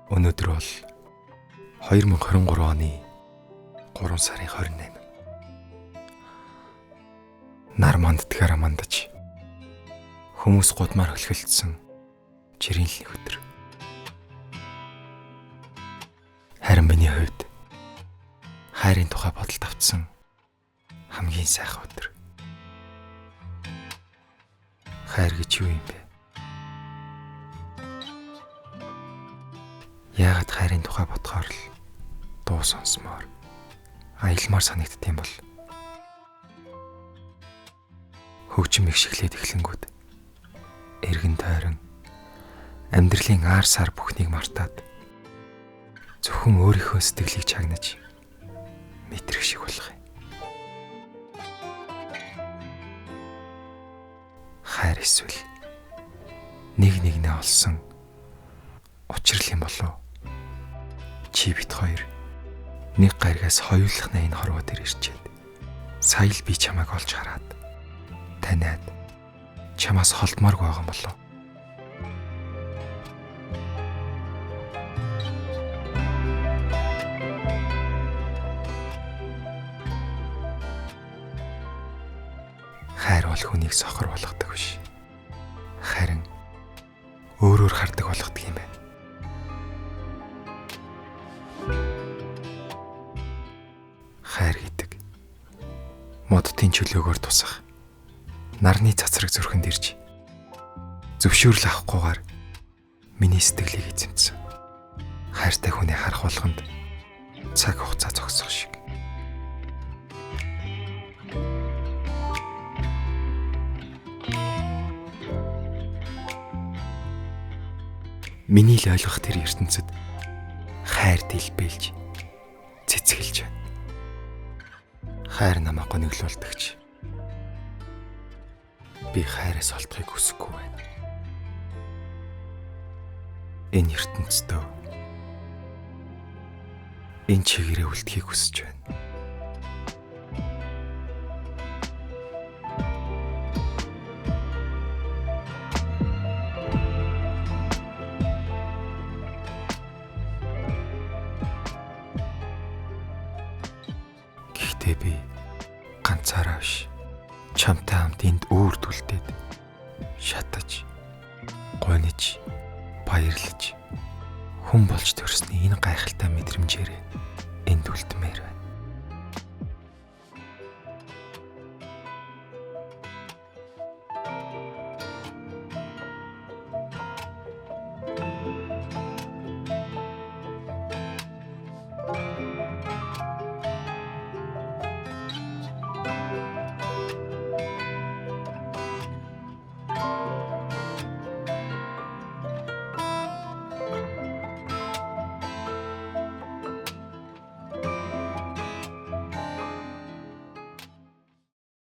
Өнөөдөр бол 2023 оны 3 сарын 28. Нар манддгаараа мандаж хүмүүс гудмаар хөлхөлдсөн жирийн өдөр. Харин миний хувьд хайрын тухай бодолд автсан хамгийн сайхан өдөр. Хайр гэж юу юм бэ? Яагаад хайрын тухай бодохоор л дуу сонсмоор аялмаар санагддсан бол хөгжим ихшиглээд эхлэнгүүд эргэн тойрон амьдралын аар сар бүхнийг мартаад зөвхөн өөрийнхөө сэтгэлийг чагнаж мэдрэх шиг болох юм. Хайр эсвэл нэг нэгнээ олсон учрал юм болов. Чи бит хоёр нэг гаригаас хоёулах найны хорвоо дээр ирчээд сая л би чамайг олж хараад таниад чамаас холдмооргүй байгаа юм болов. Хайр бол хүнийг сохор болгодог биш. Харин өөрөөр хардаг болгодог юм байна. Хайр гэдэг моддын чөлөөгөөр тусах нарны цацраг зүрхэнд ирж зөвшөөрөл авахгүйгээр миний сэтгэлийг эзэмсэн. Хайртай хүнийг харах болгонд цаг хугацаа зогсох шиг. Миний л ойлгох тэр ертөнцид хайр дэлбэлж цэцгэлж байна. Хайр намайг гонёглуулдагч. Би хайраас олдохыг хүсэхгүй байна. Энэ ертөнцийн энэ чигээрээ үлдэхийг хүсэж байна. Гэхдээ би ганцаараа биш, чамтай хамт энд өөрдөлдөд шатаж, гониж, баярлаж, хүн болж төрсний энэ гайхалтай мэдрэмжээр энд үлдмээр байна.